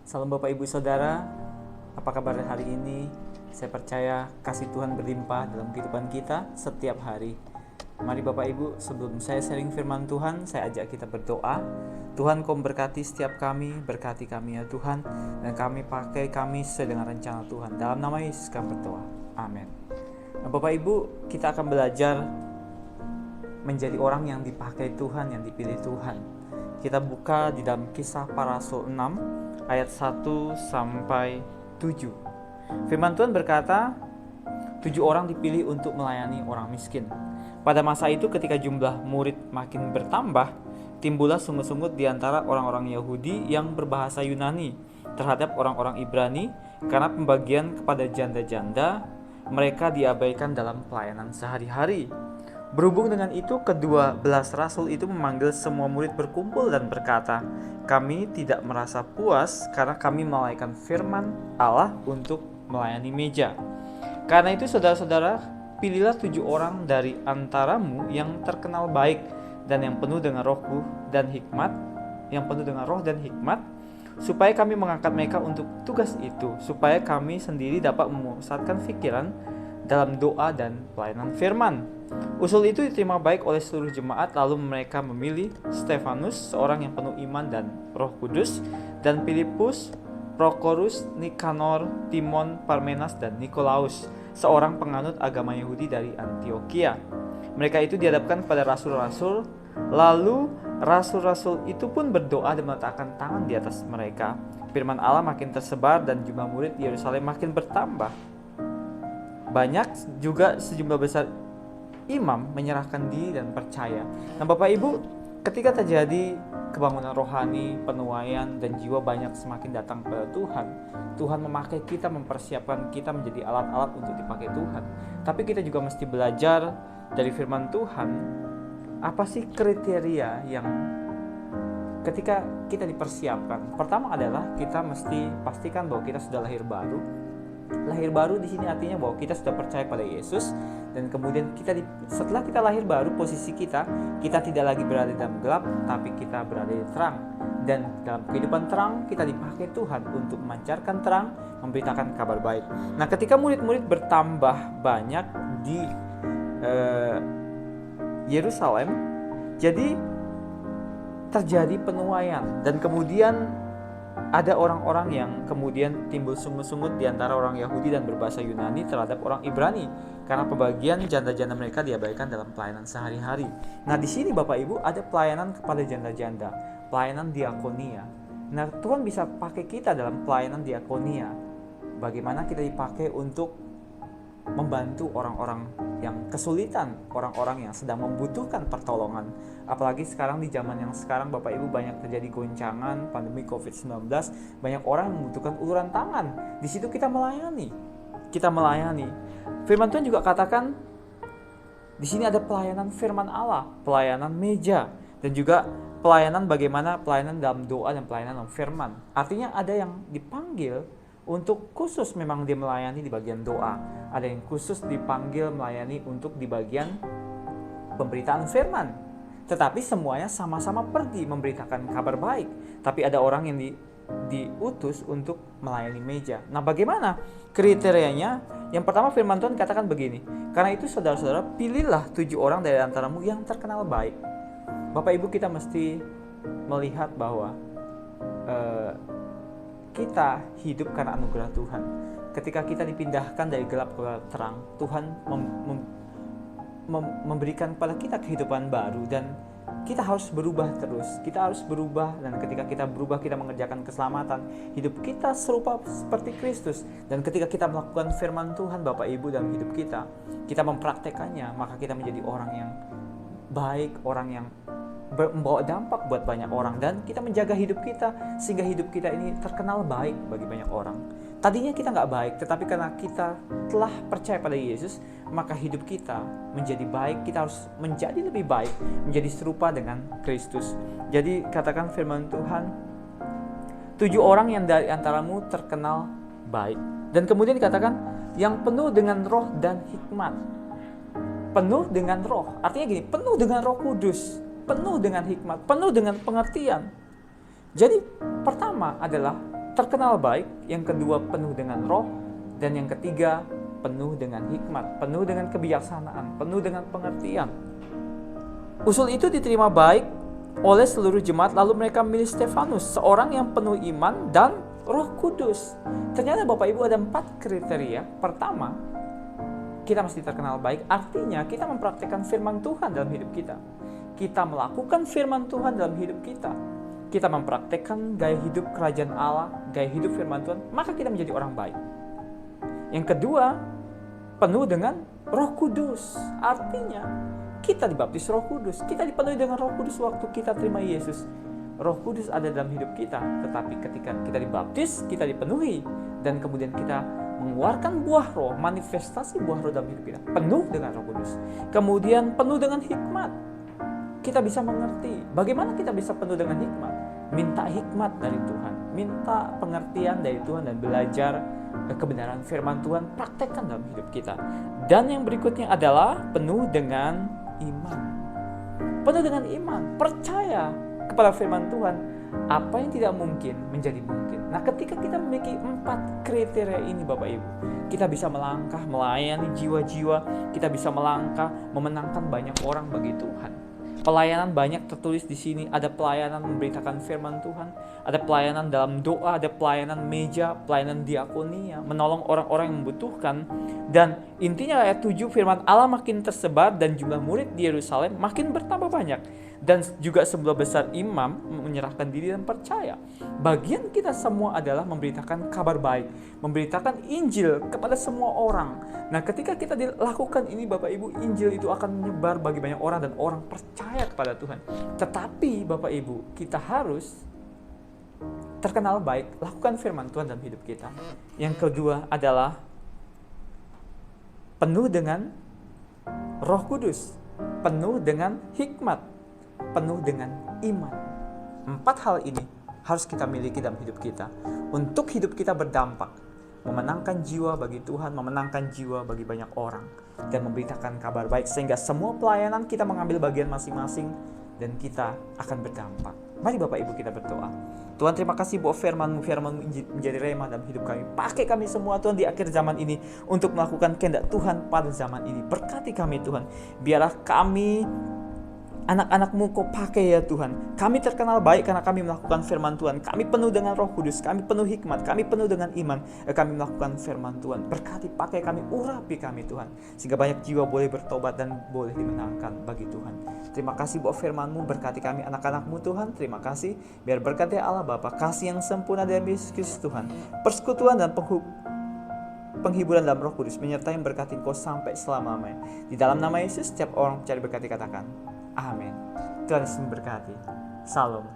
Salam Bapak Ibu Saudara, apa kabar hari ini? Saya percaya kasih Tuhan berlimpah dalam kehidupan kita setiap hari. Mari Bapak Ibu, sebelum saya sharing firman Tuhan, saya ajak kita berdoa. Tuhan, Kau berkati setiap kami, berkati kami ya Tuhan, dan kami sesuai dengan rencana Tuhan. Dalam nama Yesus kami berdoa, amin. Nah, Bapak Ibu, kita akan belajar menjadi orang yang dipakai Tuhan, yang dipilih Tuhan. Kita buka di dalam Kisah Para Rasul 6 ayat 1 sampai 7. Firman Tuhan berkata, 7 orang dipilih untuk melayani orang miskin. Pada masa itu ketika jumlah murid makin bertambah, timbullah sungut-sungut di antara orang-orang Yahudi yang berbahasa Yunani terhadap orang-orang Ibrani karena pembagian kepada janda-janda mereka diabaikan dalam pelayanan sehari-hari. Berhubung dengan itu, kedua belas rasul itu memanggil semua murid berkumpul dan berkata, "Kami tidak merasa puas karena kami melalaikan firman Allah untuk melayani meja. Karena itu saudara-saudara, pilihlah 7 orang dari antaramu yang terkenal baik dan yang penuh dengan roh dan hikmat, supaya kami mengangkat mereka untuk tugas itu, supaya kami sendiri dapat memusatkan pikiran dalam doa dan pelayanan firman." Usul itu diterima baik oleh seluruh jemaat, lalu mereka memilih Stefanus, seorang yang penuh iman dan Roh Kudus, dan Filipus, Prokorus, Nikanor, Timon, Parmenas, dan Nikolaus, seorang penganut agama Yahudi dari Antioquia. Mereka itu dihadapkan kepada rasul-rasul, lalu rasul-rasul itu pun berdoa dan meletakkan tangan di atas mereka. Firman Allah makin tersebar dan jumlah murid di Yerusalem makin bertambah. Banyak juga sejumlah besar imam menyerahkan diri dan percaya. Nah Bapak Ibu, ketika terjadi kebangunan rohani, penuaian, dan jiwa banyak semakin datang kepada Tuhan, Tuhan memakai kita, mempersiapkan kita menjadi alat-alat untuk dipakai Tuhan. Tapi kita juga mesti belajar dari firman Tuhan, apa sih kriteria yang ketika kita dipersiapkan. Pertama adalah kita mesti pastikan bahwa kita sudah lahir baru. Lahir baru di sini artinya bahwa kita sudah percaya pada Yesus, dan kemudian setelah kita lahir baru, posisi kita tidak lagi berada dalam gelap, tapi kita berada di terang. Dan dalam kehidupan terang kita dipakai Tuhan untuk memancarkan terang, memberitakan kabar baik. Nah, ketika murid-murid bertambah banyak di Yerusalem, jadi terjadi penuaian, dan kemudian ada orang-orang yang kemudian timbul sungut-sungut di antara orang Yahudi dan berbahasa Yunani terhadap orang Ibrani karena pembagian janda-janda mereka diabaikan dalam pelayanan sehari-hari. Nah, di sini Bapak Ibu ada pelayanan kepada janda-janda, pelayanan diakonia. Nah, Tuhan bisa pakai kita dalam pelayanan diakonia. Bagaimana kita dipakai untuk membantu orang-orang yang kesulitan, orang-orang yang sedang membutuhkan pertolongan. Apalagi sekarang di zaman yang sekarang Bapak Ibu, banyak terjadi goncangan pandemi COVID-19, banyak orang yang membutuhkan uluran tangan. Di situ kita melayani. Firman Tuhan juga katakan di sini ada pelayanan firman Allah, pelayanan meja, dan juga pelayanan bagaimana pelayanan dalam doa dan pelayanan dalam firman. Artinya ada yang dipanggil untuk khusus memang dia melayani di bagian doa. Ada yang khusus dipanggil melayani untuk di bagian pemberitaan firman. Tetapi semuanya sama-sama pergi memberitakan kabar baik. Tapi ada orang yang diutus untuk melayani meja. Nah, bagaimana kriterianya? Yang pertama firman Tuhan katakan begini, "Karena itu saudara-saudara, pilihlah 7 orang dari antaramu yang terkenal baik." Bapak Ibu, kita mesti melihat bahwa kita hidup karena anugerah Tuhan. Ketika kita dipindahkan dari gelap ke terang, Tuhan memberikan kepada kita kehidupan baru, dan kita harus berubah terus. Kita harus berubah, dan ketika kita berubah, kita mengerjakan keselamatan. Hidup kita serupa seperti Kristus. Dan ketika kita melakukan firman Tuhan Bapak Ibu dalam hidup kita mempraktekannya, maka kita menjadi orang yang baik, orang yang membawa dampak buat banyak orang, dan kita menjaga hidup kita sehingga hidup kita ini terkenal baik bagi banyak orang. Tadinya kita nggak baik, tetapi karena kita telah percaya pada Yesus, maka hidup kita menjadi baik. Kita harus menjadi lebih baik, menjadi serupa dengan Kristus. Jadi katakan firman Tuhan, 7 orang yang dari antaramu terkenal baik. Dan kemudian dikatakan yang penuh dengan roh dan hikmat. Penuh dengan roh, artinya gini, penuh dengan Roh Kudus, penuh dengan hikmat, penuh dengan pengertian. Jadi pertama adalah terkenal baik, yang kedua penuh dengan roh, dan yang ketiga penuh dengan hikmat, penuh dengan kebijaksanaan, penuh dengan pengertian. Usul itu diterima baik oleh seluruh jemaat, lalu mereka memilih Stefanus, seorang yang penuh iman dan Roh Kudus. Ternyata Bapak Ibu ada 4 kriteria. Pertama, kita mesti terkenal baik, artinya kita mempraktikkan firman Tuhan dalam hidup kita. Kita melakukan firman Tuhan dalam hidup kita. Kita mempraktikkan gaya hidup kerajaan Allah, gaya hidup firman Tuhan, maka kita menjadi orang baik. Yang kedua, penuh dengan Roh Kudus. Artinya, kita dibaptis Roh Kudus. Kita dipenuhi dengan Roh Kudus waktu kita terima Yesus. Roh Kudus ada dalam hidup kita, tetapi ketika kita dibaptis, kita dipenuhi, dan kemudian kita mengeluarkan buah roh, manifestasi buah roh dalam hidup kita, penuh dengan Roh Kudus. Kemudian penuh dengan hikmat. Kita bisa mengerti. Bagaimana kita bisa penuh dengan hikmat? Minta hikmat dari Tuhan, minta pengertian dari Tuhan, dan belajar kebenaran firman Tuhan, praktekkan dalam hidup kita. Dan yang berikutnya adalah penuh dengan iman. Penuh dengan iman, percaya kepada firman Tuhan. Apa yang tidak mungkin menjadi mungkin. Nah, ketika kita memiliki 4 kriteria ini Bapak Ibu, kita bisa melangkah melayani jiwa-jiwa, kita bisa melangkah memenangkan banyak orang bagi Tuhan. Pelayanan banyak tertulis di sini. Ada pelayanan memberitakan firman Tuhan, ada pelayanan dalam doa, ada pelayanan meja, pelayanan diakonia, menolong orang-orang yang membutuhkan. Dan intinya ayat 7, firman Allah makin tersebar dan jumlah murid di Yerusalem makin bertambah banyak. Dan juga sebelah besar imam menyerahkan diri dan percaya. Bagian kita semua adalah memberitakan kabar baik, memberitakan Injil kepada semua orang. Nah, ketika kita dilakukan ini Bapak Ibu, Injil itu akan menyebar bagi banyak orang dan orang percaya kepada Tuhan. Tetapi Bapak Ibu, kita harus terkenal baik, lakukan firman Tuhan dalam hidup kita. Yang kedua adalah penuh dengan Roh Kudus, penuh dengan hikmat, penuh dengan iman. 4 hal ini harus kita miliki dalam hidup kita untuk hidup kita berdampak, memenangkan jiwa bagi Tuhan, memenangkan jiwa bagi banyak orang, dan memberitakan kabar baik sehingga semua pelayanan kita mengambil bagian masing-masing dan kita akan berdampak. Mari Bapak Ibu kita berdoa. Tuhan, terima kasih buat firman-Mu menjadi rema dalam hidup kami. Pakai kami semua Tuhan di akhir zaman ini untuk melakukan kehendak Tuhan pada zaman ini. Berkati kami Tuhan. Biarlah kami anak-anak-Mu Kau pakai ya Tuhan. Kami terkenal baik karena kami melakukan firman Tuhan. Kami penuh dengan Roh Kudus, kami penuh hikmat, kami penuh dengan iman. Kami melakukan firman Tuhan. Berkati, pakai kami, urapi kami Tuhan, sehingga banyak jiwa boleh bertobat dan boleh dimenangkan bagi Tuhan. Terima kasih buat firman-Mu, berkati kami anak-anak-Mu Tuhan. Terima kasih, biar berkati Allah Bapa, kasih yang sempurna dari Yesus Kristus Tuhan, persekutuan dan penghiburan dalam Roh Kudus menyertai berkati Kau sampai selama-lamanya. Di dalam nama Yesus, setiap orang percaya berkati katakan amin. Tuhan Yesus memberkati. Salam.